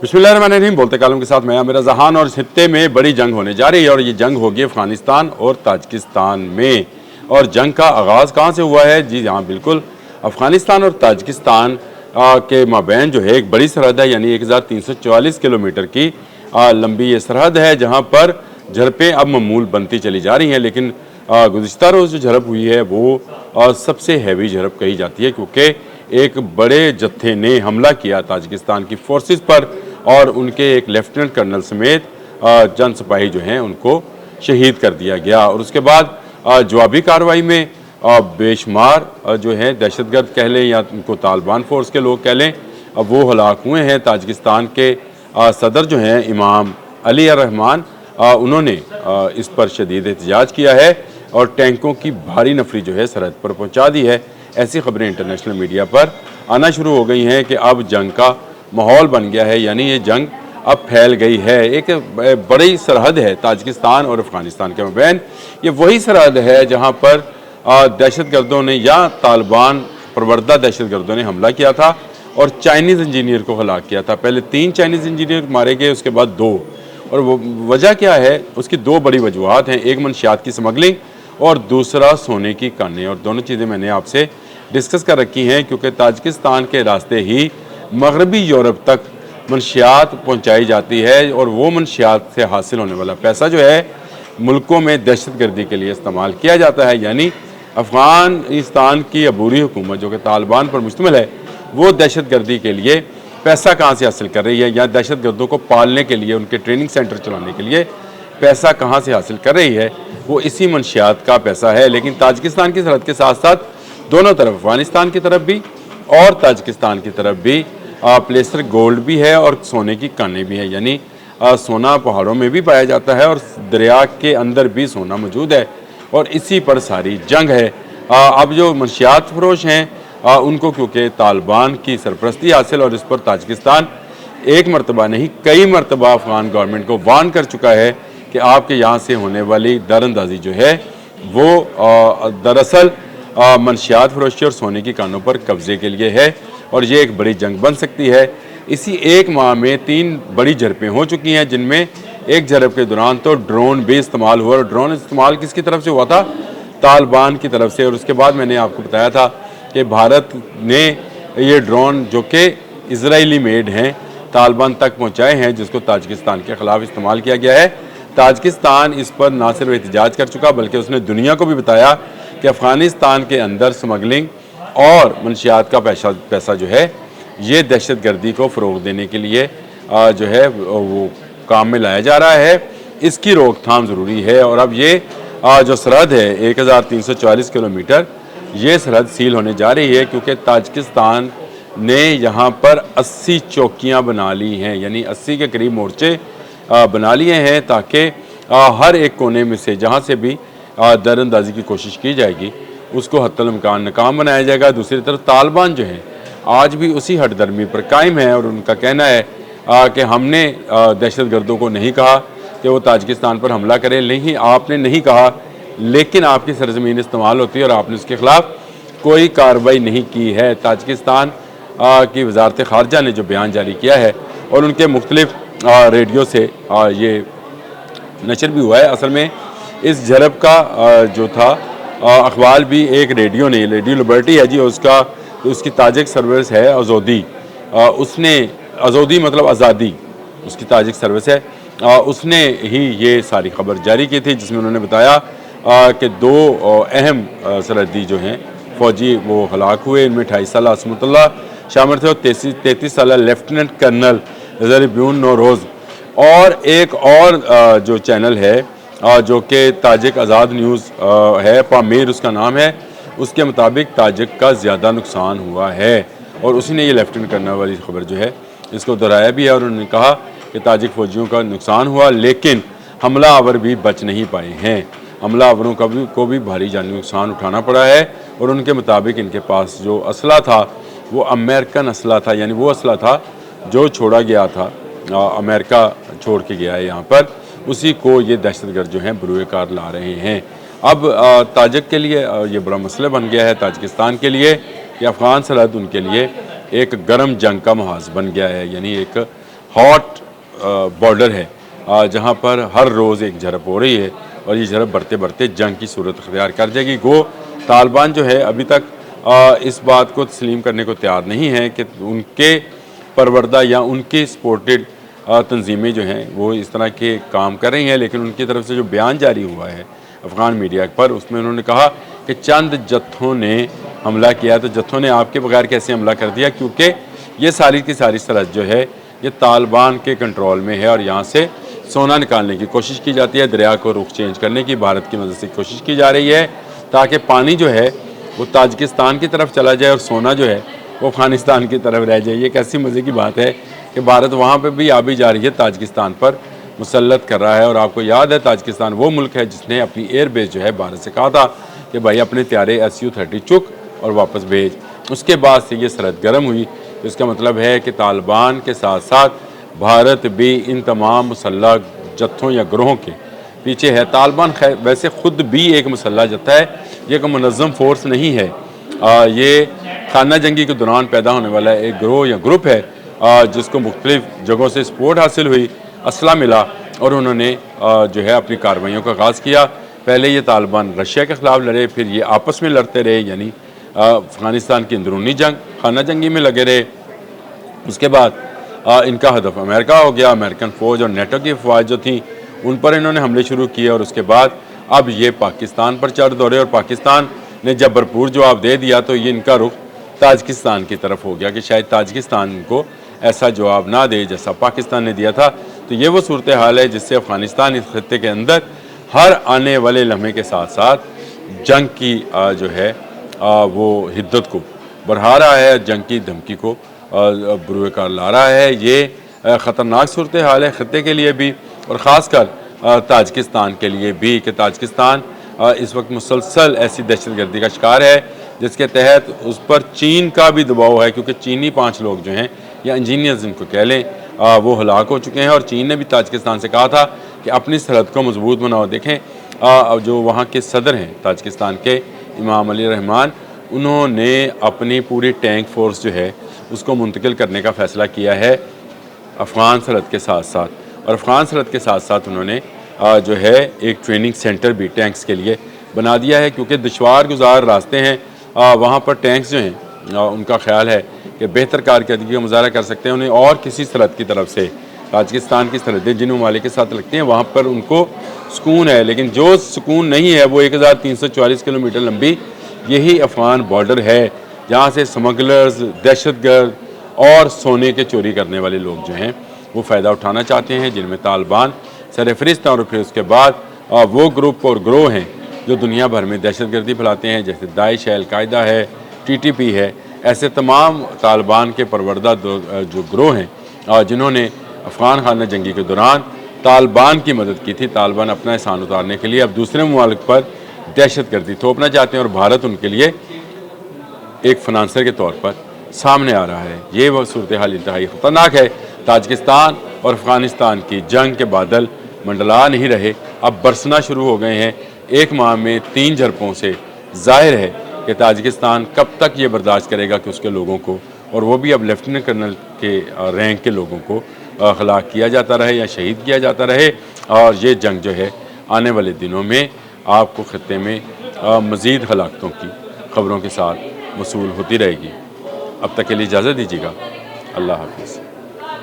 बिस्मिल्लाहिर्रहमानिर्रहीम। बोलते कालम के साथ मैं आमिर जहान। और इस खित्ते में बड़ी जंग होने जा रही है और ये जंग होगी अफगानिस्तान और ताजिकिस्तान में। और जंग का आगाज़ कहाँ से हुआ है? जी हाँ, बिल्कुल अफगानिस्तान और ताजिकिस्तान के माबैन जो है एक बड़ी सरहद है, यानी 1344 किलोमीटर की लंबी ये सरहद है, जहाँ पर झड़पें अब मामूल बनती चली जा रही हैं। लेकिन गुज़िश्ता रोज़ जो झड़प हुई है वो सबसे हैवी झड़प कही जाती है, क्योंकि एक बड़े जत्थे ने हमला किया ताजिकिस्तान की फोर्सेस पर और उनके एक लेफ्टिनेंट कर्नल समेत चंद सिपाही जो हैं उनको शहीद कर दिया गया। और उसके बाद जवाबी कार्रवाई में बेशुमार जो है दहशतगर्द कह लें या उनको तालिबान फोर्स के लोग कह लें, वो हलाक हुए हैं। ताजिकिस्तान के सदर जो हैं इमाम अली रहमान, उन्होंने इस पर शदीद एहतजाज किया है और टैंकों की भारी नफरी जो है सरहद पर पहुंचा दी है। ऐसी खबरें इंटरनेशनल मीडिया पर आना शुरू हो गई हैं कि अब जंग का माहौल बन गया है, यानी ये जंग अब फैल गई है। एक बड़ी सरहद है ताजिकिस्तान और अफगानिस्तान के मबैन। ये वही सरहद है जहाँ पर दहशतगर्दों ने या तालिबान प्रवरदा दहशतगर्दों ने हमला किया था और चाइनीज़ इंजीनियर को हलाक किया था। पहले 3 चाइनीज़ इंजीनियर मारे गए, उसके बाद 2। और वो वजह क्या है? उसकी 2 बड़ी वजूहत हैं। एक मनशियात की स्मगलिंग और दूसरा सोने की कानें। और दोनों चीज़ें मैंने आपसे डिस्कस कर रखी हैं, क्योंकि ताजिकिस्तान के रास्ते ही मगरबी यूरोप तक मनशियात पहुंचाई जाती है और वो मनशियात से हासिल होने वाला पैसा जो है मुल्कों में दहशतगर्दी के लिए इस्तेमाल किया जाता है। यानी अफ़गानिस्तान की अबूरी हुकूमत जो कि तालिबान पर मुश्तमिल है, वो दहशतगर्दी के लिए पैसा कहाँ से हासिल कर रही है, या दहशतगर्दों को पालने के लिए, उनके ट्रेनिंग सेंटर चलाने के लिए पैसा कहाँ से हासिल कर रही है? वो इसी मनशियात का पैसा है। लेकिन ताजिकिस्तान की सरहद के साथ साथ दोनों तरफ, अफगानिस्तान की तरफ भी और ताजिकिस्तान की तरफ भी प्लेसर गोल्ड भी है और सोने की कानें भी है। यानी सोना पहाड़ों में भी पाया जाता है और दरिया के अंदर भी सोना मौजूद है और इसी पर सारी जंग है। अब जो मनशियात फरोश हैं उनको क्योंकि तालिबान की सरपरस्ती हासिल, और इस पर ताजिकिस्तान एक मरतबा नहीं कई मरतबा अफगान गवर्नमेंट को वार्न कर चुका है कि आपके यहाँ से होने वाली दरअंदाजी जो है वो दरअसल मनशियात फरोशी और सोने की कानों पर कब्जे के लिए है और ये एक बड़ी जंग बन सकती है। इसी एक माह में 3 बड़ी झड़पें हो चुकी हैं, जिनमें एक झड़प के दौरान तो ड्रोन भी इस्तेमाल हुआ। और ड्रोन इस्तेमाल किसकी तरफ से हुआ था? तालिबान की तरफ से। और उसके बाद मैंने आपको बताया था कि भारत ने ये ड्रोन जो कि इजरायली मेड हैं तालिबान तक पहुँचाए हैं, जिसको ताजिकिस्तान के ख़िलाफ़ इस्तेमाल किया गया है। ताजिकिस्तान इस पर ना सिर्फ एहतजाज कर चुका बल्कि उसने दुनिया को भी बताया कि अफ़गानिस्तान के अंदर स्मगलिंग और मनशियात का पैसा जो है ये दहशतगर्दी को फ़रोग़ देने के लिए जो है वो काम में लाया जा रहा है। इसकी रोकथाम ज़रूरी है। और अब ये जो सरहद है 1344 किलोमीटर, ये सरहद सील होने जा रही है, क्योंकि ताजिकिस्तान ने यहाँ पर 80 चौकियाँ बना ली हैं, यानी 80 के करीब मोर्चे बना लिए हैं, ताकि हर एक कोने में से जहाँ से भी दरअंदाजी की कोशिश की जाएगी उसको हत्तल इम्कान नाकाम बनाया जाएगा। दूसरी तरफ तालिबान जो है आज भी उसी हटदर्मी पर कायम है और उनका कहना है कि हमने दहशतगर्दों को नहीं कहा कि वो ताजिकिस्तान पर हमला करें। नहीं, आपने नहीं कहा, लेकिन आपकी सरजमीन इस्तेमाल होती है और आपने उसके ख़िलाफ़ कोई कार्रवाई नहीं की है। ताजिकिस्तान की वजारत ख़ारजा ने जो बयान जारी किया है और उनके मुख्तलिफ रेडियो से ये नशर भी हुआ है। असल में इस झड़प का जो था अखबार भी एक रेडियो ने, रेडियो लिबर्टी है जी, उसकी ताजिक सर्विस है आज़ादी, उसने आज़ादी मतलब आज़ादी उसकी ताजिक सर्विस है, उसने ही ये सारी खबर जारी की थी, जिसमें उन्होंने बताया कि 2 अहम सरहदी जो हैं फ़ौजी वो हलाक हुए। इनमें 28 साल असमतुल्लाह शामिल थे और 33 साल लेफ्टिनेंट कर्नल ज़रबियून नौरोज़। और एक और जो चैनल है जो कि ताजिक आज़ाद न्यूज़ है, पामीर उसका नाम है, उसके मुताबिक ताजिक का ज़्यादा नुकसान हुआ है और उसी ने ये लेफ्टिनेंट कर्नल वाली खबर जो है इसको दोहराया भी है। और उन्होंने कहा कि ताजिक फ़ौजियों का नुकसान हुआ, लेकिन हमला आवर भी बच नहीं पाए हैं। हमला आवरों को भी भारी जानी नुकसान उठाना पड़ा है और उनके मुताबिक इनके पास जो असला था वो अमेरिकन असला था, यानी वो असला था जो छोड़ा गया था, अमेरिका छोड़ के गया है यहाँ पर, उसी को ये दहशतगर्द जो हैं बरूए कार ला रहे हैं। अब ताजिक के लिए ये बड़ा मसला बन गया है, ताजिकिस्तान के लिए, कि अफ़गान सरहद उनके लिए एक गर्म जंग का महाज बन गया है, यानी एक ہاٹ بارڈر ہے جہاں پر ہر روز ایک جھڑپ ہو رہی ہے اور یہ جھڑپ بڑھتے بڑھتے جنگ کی صورت اختیار کر جائے گی۔ گو طالبان جو ہے ابھی تک اس بات کو تسلیم کرنے کو تیار نہیں ہے کہ ان کے پروردہ یا ان کے سپورٹڈ تنظیمیں جو ہیں وہ اس طرح کے کام کر رہی ہیں، لیکن ان کی طرف سے جو بیان جاری ہوا ہے افغان میڈیا پر، اس میں انہوں نے کہا کہ چند جتھوں نے حملہ کیا، تو جتھوں نے آپ کے بغیر کیسے حملہ کر دیا، کیونکہ یہ ساری کی ساری سرحد جو ہے یہ طالبان کے کنٹرول میں ہے اور یہاں سے سونا نکالنے کی کوشش کی جاتی ہے، دریا کو رخ چینج کرنے کی بھارت کی مدد سے کوشش کی جا رہی ہے تاکہ پانی جو ہے وہ تاجکستان کی طرف چلا جائے اور سونا جو ہے وہ افغانستان کی طرف رہ جائے۔ یہ کیسی مزے کی بات ہے کہ بھارت وہاں پہ بھی آبی جا رہی ہے، تاجکستان پر مسلط کر رہا ہے، اور آپ کو یاد ہے تاجکستان وہ ملک ہے جس نے اپنی ایئر بیس جو ہے بھارت سے کہا تھا کہ بھائی اپنے پیارے SU-30 چک اور واپس بھیج۔ اس کے بعد سے یہ سرحد گرم ہوئی، تو اس کا مطلب ہے کہ طالبان کے ساتھ ساتھ بھارت بھی ان تمام مسلح جتھوں یا گروہوں کے پیچھے ہے۔ طالبان ویسے خود بھی ایک مسلح جتھا ہے، یہ ایک منظم فورس نہیں ہے، یہ خانہ جنگی کے دوران پیدا ہونے والا ایک گروہ یا گروپ ہے جس کو مختلف جگہوں سے سپورٹ حاصل ہوئی، اسلحہ ملا اور انہوں نے جو ہے اپنی کارروائیوں کا آغاز کیا۔ پہلے یہ طالبان رشیا کے خلاف لڑے، پھر یہ آپس میں لڑتے رہے، یعنی افغانستان کی اندرونی جنگ خانہ جنگی میں لگے رہے۔ اس کے بعد ان کا ہدف امریکہ ہو گیا، امریکن فوج اور نیٹو کی افواج جو تھیں ان پر انہوں نے حملے شروع کیے، اور اس کے بعد اب یہ پاکستان پر چڑھ دوڑے، اور پاکستان نے جب بھرپور جواب دے دیا تو یہ ان کا رخ تاجکستان کی طرف ہو گیا کہ شاید تاجکستان کو ایسا جواب نہ دے جیسا پاکستان نے دیا تھا۔ تو یہ وہ صورتحال ہے جس سے افغانستان اس خطے کے اندر ہر آنے والے لمحے کے ساتھ ساتھ جنگ کی جو ہے وہ حدت کو بڑھا رہا ہے، جنگ کی دھمکی کو بروئے کار لا رہا ہے۔ یہ خطرناک صورتحال ہے خطے کے لیے بھی اور خاص کر تاجکستان کے لیے بھی کہ تاجکستان اس وقت مسلسل ایسی دہشت گردی کا شکار ہے جس کے تحت اس پر چین کا بھی دباؤ ہے، کیونکہ چینی 5 لوگ جو ہیں یا انجینئرز ان کو کہہ لیں وہ ہلاک ہو چکے ہیں، اور چین نے بھی تاجکستان سے کہا تھا کہ اپنی سرحد کو مضبوط بناؤ۔ دیکھیں جو وہاں کے صدر ہیں تاجکستان کے امام علی رحمان، انہوں نے اپنی پوری ٹینک فورس جو ہے اس کو منتقل کرنے کا فیصلہ کیا ہے افغان سرحد کے ساتھ ساتھ، اور افغان سرحد کے ساتھ ساتھ انہوں نے جو ہے ایک ٹریننگ سینٹر بھی ٹینکس کے لیے بنا دیا ہے، کیونکہ دشوار گزار راستے ہیں وہاں پر ٹینکس جو ہیں ان کا خیال ہے کہ بہتر کارکردگی کا مظاہرہ کر سکتے ہیں انہیں، اور کسی سرحد کی طرف سے تاجکستان کی سرحدیں جن ممالک کے ساتھ لگتی ہیں وہاں پر ان کو سکون ہے، لیکن جو سکون نہیں ہے وہ 1344 کلومیٹر لمبی یہی افغان بارڈر ہے جہاں سے سمگلرز، دہشت گرد اور سونے کے چوری کرنے والے لوگ جو ہیں وہ فائدہ اٹھانا چاہتے ہیں، جن میں طالبان سر فہرست ہیں، اور پھر اس کے بعد وہ گروپ اور گروہ ہیں جو دنیا بھر میں دہشت گردی پھیلاتے ہیں، جیسے داعش ہے، القاعدہ ہے، TTP ہے۔ ایسے تمام طالبان کے پروردہ جو گروہ ہیں جنہوں نے افغان خانہ جنگی کے دوران طالبان کی مدد کی تھی، طالبان اپنا احسان اتارنے کے لیے اب دوسرے ممالک پر دہشت گردی تھوپنا چاہتے ہیں، اور بھارت ان کے لیے ایک فنانسر کے طور پر سامنے آ رہا ہے۔ یہ وہ صورتحال انتہائی خطرناک ہے۔ تاجکستان اور افغانستان کی جنگ کے بادل منڈلا نہیں رہے، اب برسنا شروع ہو گئے ہیں۔ 1 ماہ میں 3 جھڑپوں سے ظاہر ہے کہ تاجکستان کب تک یہ برداشت کرے گا کہ اس کے لوگوں کو، اور وہ بھی اب لیفٹیننٹ کرنل کے رینک کے لوگوں کو ہلاک کیا جاتا رہے یا شہید کیا جاتا رہے، اور یہ جنگ جو ہے آنے والے دنوں میں آپ کو خطے میں مزید ہلاکتوں کی خبروں کے ساتھ موصول ہوتی رہے گی۔ اب تک کے لیے اجازت دیجیے گا، اللہ حافظ۔